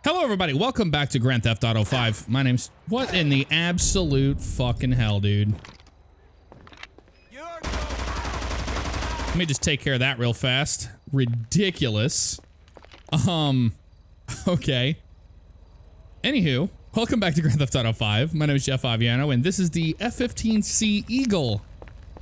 Hello everybody, welcome back to Grand Theft Auto 5. My name's... What in the absolute fucking hell, dude? Let me just take care of that real fast. Ridiculous. Okay. Anywho, welcome back to Grand Theft Auto 5. My name is jfavignano, and this is the F-15C Eagle,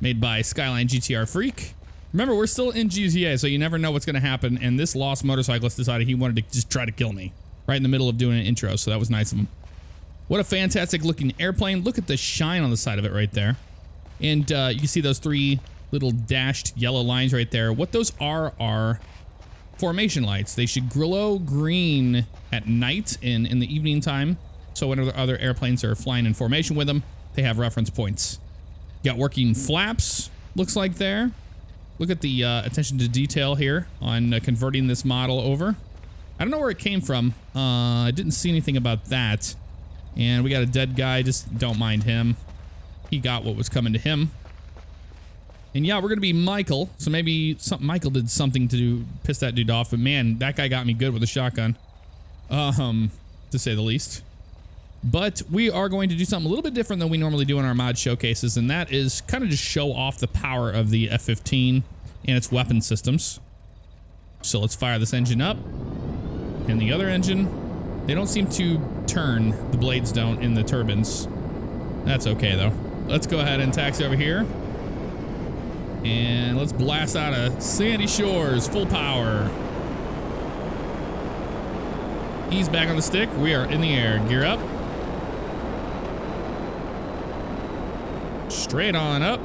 made by Skyline GTR Freak. Remember, we're still in GTA, so you never know what's gonna happen, and this lost motorcyclist decided he wanted to just try to kill me right in the middle of doing an intro, so that was nice of him. What a fantastic looking airplane. Look at the shine on the side of it right there. And you can see those three little dashed yellow lines right there. What those are formation lights. They should glow green at night in the evening time, so whenever other airplanes are flying in formation with them, they have reference points. Got working flaps, looks like there. Look at the attention to detail here on converting this model over. I don't know where it came from. I didn't see anything about that. And we got a dead guy, just don't mind him. He got what was coming to him. And yeah, we're gonna be Michael, so maybe Michael did something to piss that dude off, but man, that guy got me good with a shotgun. To say the least. But we are going to do something a little bit different than we normally do in our mod showcases, and that is kind of just show off the power of the F-15 and its weapon systems. So let's fire this engine up. And the other engine, they don't seem to turn. The blades don't in the turbines. That's okay though. Let's go ahead and taxi over here. And let's blast out of Sandy Shores, full power. Ease back on the stick. We are in the air. Gear up. Straight on up.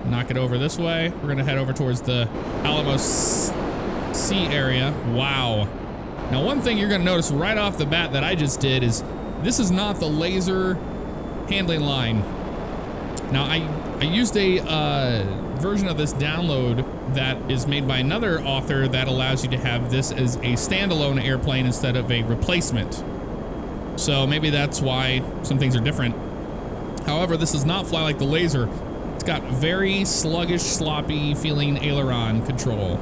Knock it over this way. We're gonna head over towards the Alamos Sea area. Wow. Now one thing you're gonna notice right off the bat that I just did is this is not the laser handling line. Now I used a version of this download that is made by another author that allows you to have this as a standalone airplane instead of a replacement. So maybe that's why some things are different. However, this does not fly like the laser. It's got very sluggish, sloppy feeling aileron control.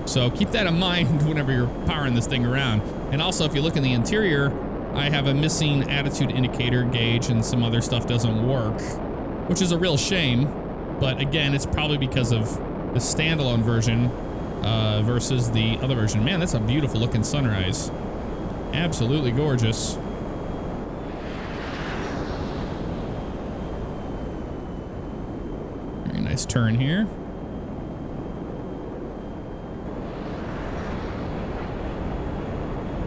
So keep that in mind whenever you're powering this thing around. And also, if you look in the interior, I have a missing attitude indicator gauge and some other stuff doesn't work, which is a real shame. But again, it's probably because of the standalone version versus the other version. Man, that's a beautiful looking sunrise. Absolutely gorgeous. Very nice turn here.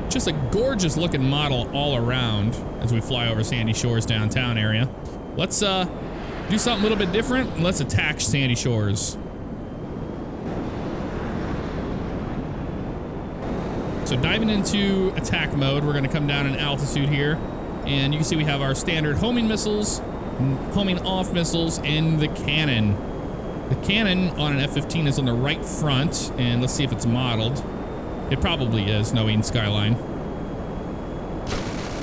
Just a gorgeous looking model all around as we fly over Sandy Shores downtown area. Let's do something a little bit different and let's attack Sandy Shores. So diving into attack mode, we're gonna come down in altitude here, and you can see we have our standard homing missiles, homing off missiles, and the cannon. The cannon on an F-15 is on the right front, and let's see if it's modeled. It probably is, knowing Skyline.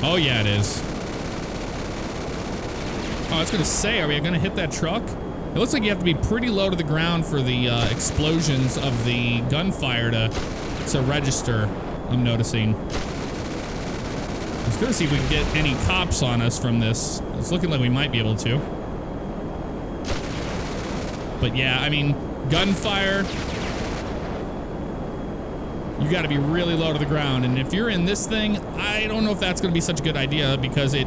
Oh yeah, it is. Oh, I was gonna say, are we gonna hit that truck? It looks like you have to be pretty low to the ground for the explosions of the gunfire to register, I'm noticing. I was gonna see if we can get any cops on us from this. It's looking like we might be able to. But yeah, I mean, gunfire, you gotta be really low to the ground. And if you're in this thing, I don't know if that's gonna be such a good idea because it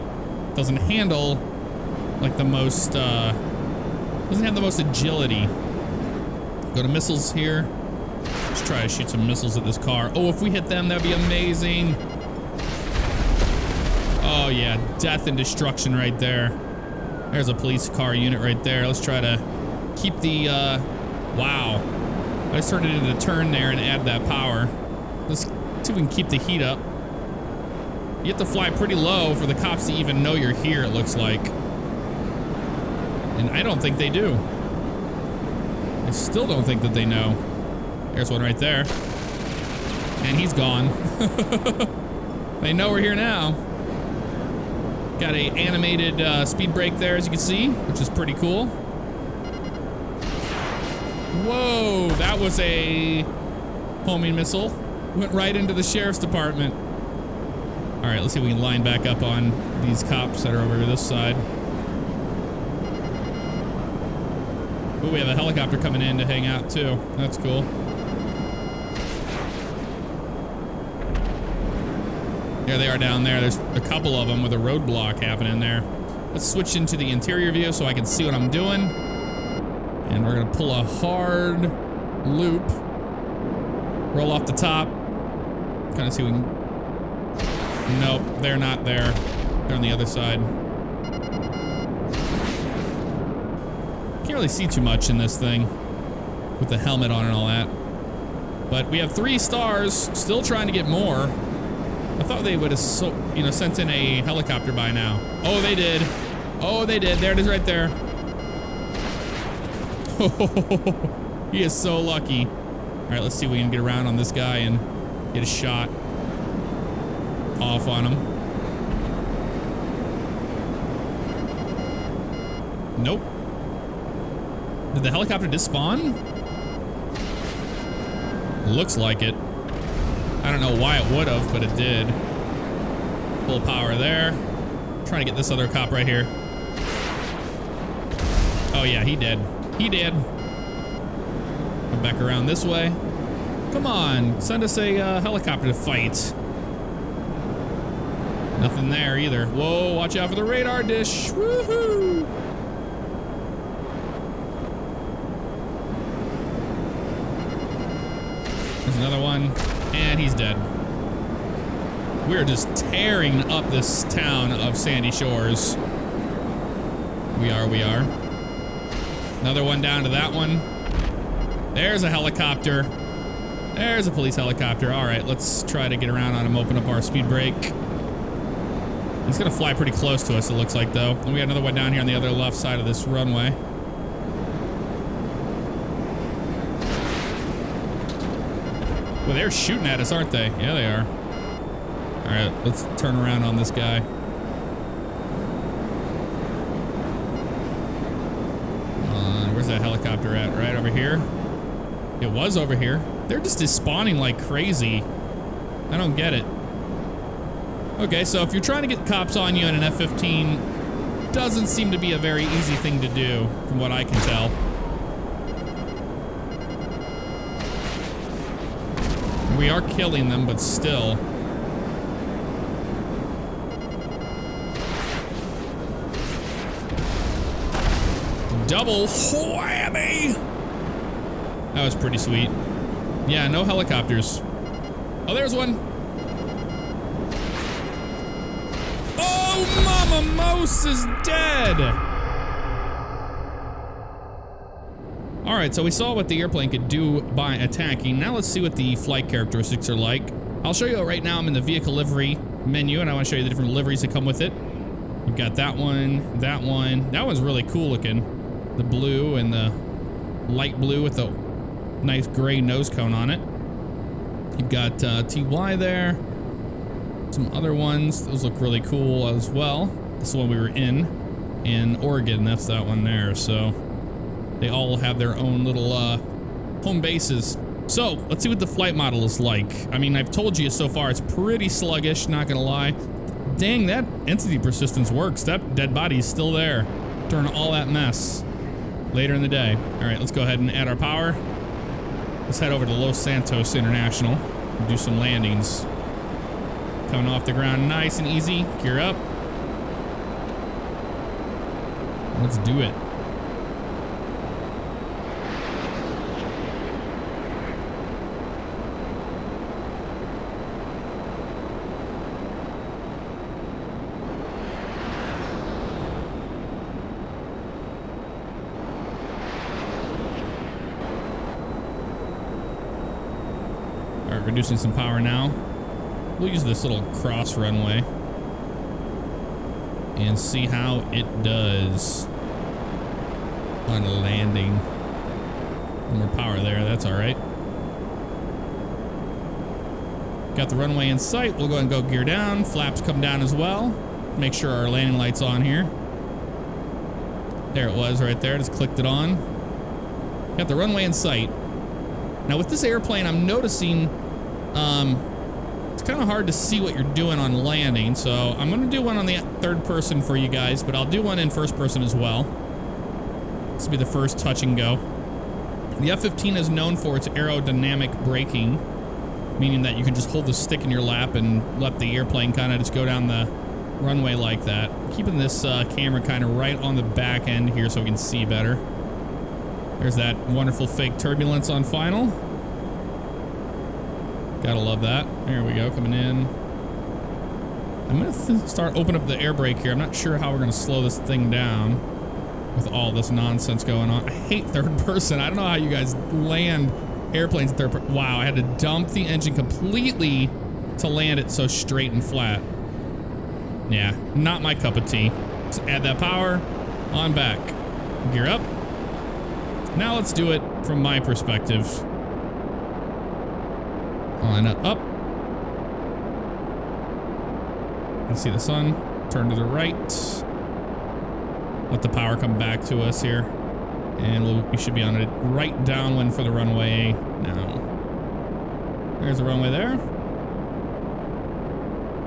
doesn't handle like the most, doesn't have the most agility. Go to missiles here. Let's try to shoot some missiles at this car. Oh, if we hit them, that'd be amazing. Oh yeah, death and destruction right there. There's a police car unit right there. Let's try to keep the, wow. I just turned it into a turn there and add that power. Let's see if we can keep the heat up. You have to fly pretty low for the cops to even know you're here, it looks like. And I don't think they do. I still don't think that they know. There's one right there. And he's gone. They know we're here now. Got a animated speed brake there, as you can see, which is pretty cool. Whoa, that was a homing missile. Went right into the sheriff's department. All right, let's see if we can line back up on these cops that are over this side. Ooh, we have a helicopter coming in to hang out too. That's cool. There they are down there. There's a couple of them with a roadblock happening there. Let's switch into the interior view so I can see what I'm doing. And we're gonna pull a hard loop. Roll off the top. Kind of see if we can... Nope, they're not there. They're on the other side. Can't really see too much in this thing with the helmet on and all that. But we have 3 stars, still trying to get more. I thought they would have, sent in a helicopter by now. Oh, they did. Oh, they did. There it is right there. He is so lucky. All right, let's see if we can get around on this guy and get a shot off on him. Nope. Did the helicopter despawn? Looks like it. I don't know why it would have, but it did. Full power there. Trying to get this other cop right here. Oh yeah, he did. He did. Come back around this way. Come on, send us a helicopter to fight. Nothing there either. Whoa, watch out for the radar dish. Woohoo! There's another one, and he's dead. We're just tearing up this town of Sandy Shores. We are. Another one down to that one. There's a helicopter. There's a police helicopter. All right, let's try to get around on him, open up our speed brake. He's gonna fly pretty close to us, it looks like, though. And we got another one down here on the other left side of this runway. Well, they're shooting at us, aren't they? Yeah, they are. All right, let's turn around on this guy. Where's that helicopter at? Right over here? It was over here. They're just despawning like crazy. I don't get it. Okay, so if you're trying to get cops on you in an F-15, doesn't seem to be a very easy thing to do, from what I can tell. We are killing them, but still. Double whammy! That was pretty sweet. Yeah, no helicopters. Oh, there's one. Oh, Mama Mose is dead! Alright, so we saw what the airplane could do by attacking. Now let's see what the flight characteristics are like. I'll show you right now. I'm in the vehicle livery menu, and I want to show you the different liveries that come with it. You've got that one, that one. That one's really cool looking. The blue and the light blue with the nice gray nose cone on it. You've got TY there. Some other ones. Those look really cool as well. This is the one we were in Oregon. That's that one there. So they all have their own little home bases. So let's see what the flight model is like. I mean, I've told you so far it's pretty sluggish, not gonna lie. Dang, that entity persistence works. That dead body is still there during all that mess later in the day. All right, let's go ahead and add our power. Let's head over to Los Santos International and do some landings. Coming off the ground nice and easy. Gear up. Let's do it. Reducing some power now. We'll use this little cross runway and see how it does on landing. More power there, that's all right. Got the runway in sight. We'll go ahead and go gear down. Flaps come down as well. Make sure our landing light's on here. There it was right there. Just clicked it on. Got the runway in sight. Now with this airplane, I'm noticing It's kind of hard to see what you're doing on landing, so I'm going to do one on the third person for you guys, but I'll do one in first person as well. This will be the first touch and go. The F-15 is known for its aerodynamic braking, meaning that you can just hold the stick in your lap and let the airplane kind of just go down the runway like that. Keeping this camera kind of right on the back end here so we can see better. There's that wonderful fake turbulence on final. Gotta love that. There we go, coming in. I'm gonna start opening up the air brake here. I'm not sure how we're gonna slow this thing down with all this nonsense going on. I hate third person. I don't know how you guys land airplanes in third person. Wow, I had to dump the engine completely to land it so straight and flat. Yeah, not my cup of tea. Just add that power, on back. Gear up. Now let's do it from my perspective. Line up. Let's see the sun. Turn to the right. Let the power come back to us here. And we should be on a right downwind for the runway now. There's the runway there.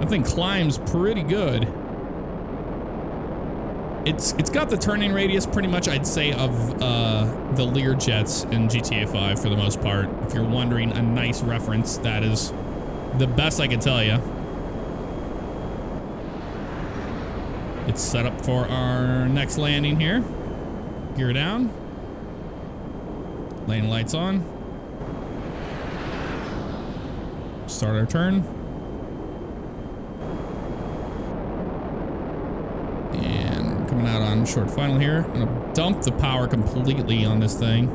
That thing climbs pretty good. It's got the turning radius pretty much, I'd say, of the Learjets in GTA 5 for the most part. If you're wondering a nice reference, that is the best I can tell you. It's set up for our next landing here. Gear down. Lane lights on. Start our turn. And we're coming out on short final here. I'm gonna dump the power completely on this thing.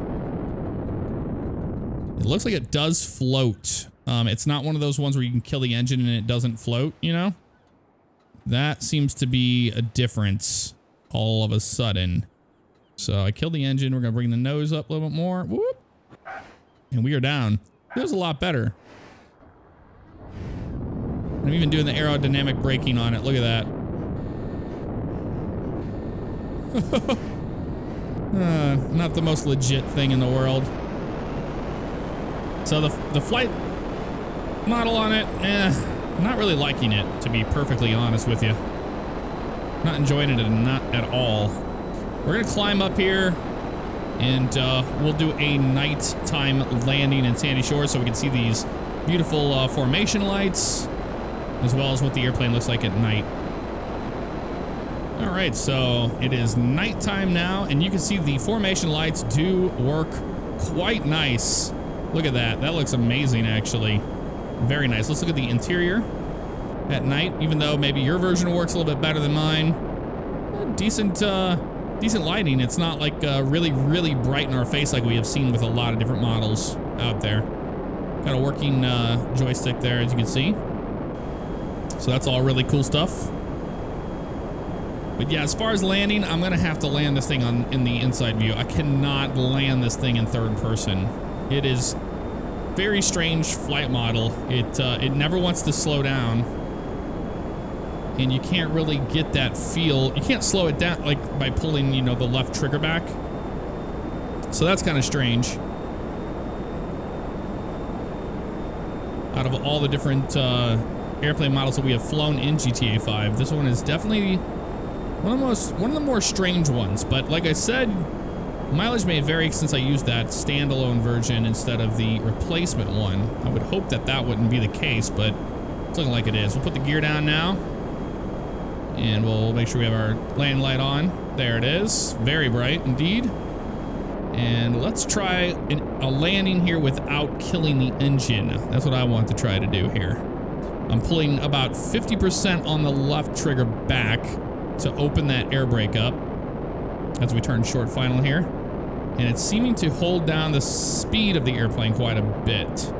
It looks like it does float. It's not one of those ones where you can kill the engine and it doesn't float, you know? That seems to be a difference all of a sudden. So I killed the engine. We're going to bring the nose up a little bit more. Whoop. And we are down. Feels a lot better. I'm even doing the aerodynamic braking on it. Look at that. Not the most legit thing in the world. So the flight model on it, I'm not really liking it, to be perfectly honest with you. Not enjoying it, not at all. We're gonna climb up here, and we'll do a nighttime landing in Sandy Shores so we can see these beautiful formation lights, as well as what the airplane looks like at night. All right, so it is nighttime now, and you can see the formation lights do work quite nice. Look at that. That looks amazing, actually. Very nice. Let's look at the interior at night, even though maybe your version works a little bit better than mine. Decent lighting. It's not like really, really bright in our face like we have seen with a lot of different models out there. Got a working joystick there, as you can see. So that's all really cool stuff. But yeah, as far as landing, I'm gonna have to land this thing in the inside view. I cannot land this thing in third person. It is very strange flight model. It never wants to slow down, and you can't really get that feel. You can't slow it down like by pulling, you know, the left trigger back. So that's kind of strange. Out of all the different airplane models that we have flown in GTA 5, this one is definitely one of the more strange ones. But like I said, mileage may vary since I used that standalone version instead of the replacement one. I would hope that that wouldn't be the case, but it's looking like it is. We'll put the gear down now, and we'll make sure we have our landing light on. There it is. Very bright indeed. And let's try a landing here without killing the engine. That's what I want to try to do here. I'm pulling about 50% on the left trigger back to open that air brake up as we turn short final here. And it's seeming to hold down the speed of the airplane quite a bit.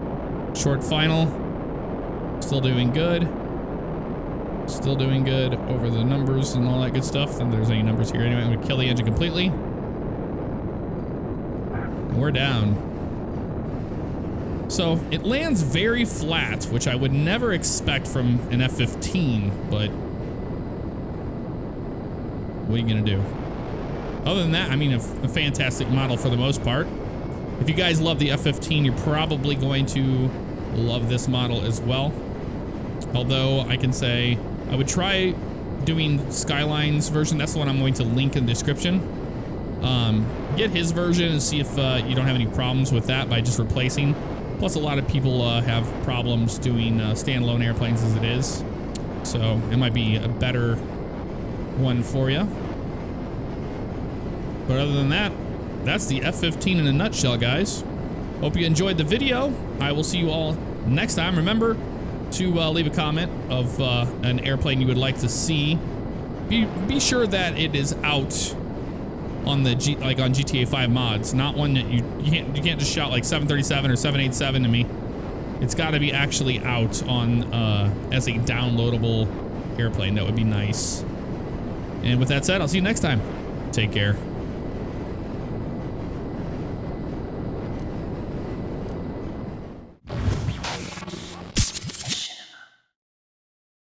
Short final, still doing good. Still doing good over the numbers and all that good stuff. And there's any numbers here anyway. I'm gonna kill the engine completely. And we're down. So it lands very flat, which I would never expect from an F-15, but what are you gonna do? Other than that, I mean, a fantastic model for the most part. If you guys love the F-15, you're probably going to Love this model as well. Although I can say I would try doing Skyline's version. That's the one I'm going to link in the description. Get his version and see if you don't have any problems with that by just replacing. Plus, a lot of people have problems doing standalone airplanes as it is. So it might be a better one for you. But other than that, that's the F-15 in a nutshell, guys. Hope you enjoyed the video. I will see you all next time. Remember to leave a comment of an airplane you would like to see. Be sure that it is out on the on GTA 5 mods, not one that you can't just shout like 737 or 787 to me. It's got to be actually out on as a downloadable airplane. That would be nice. And with that said, I'll see you next time. Take care.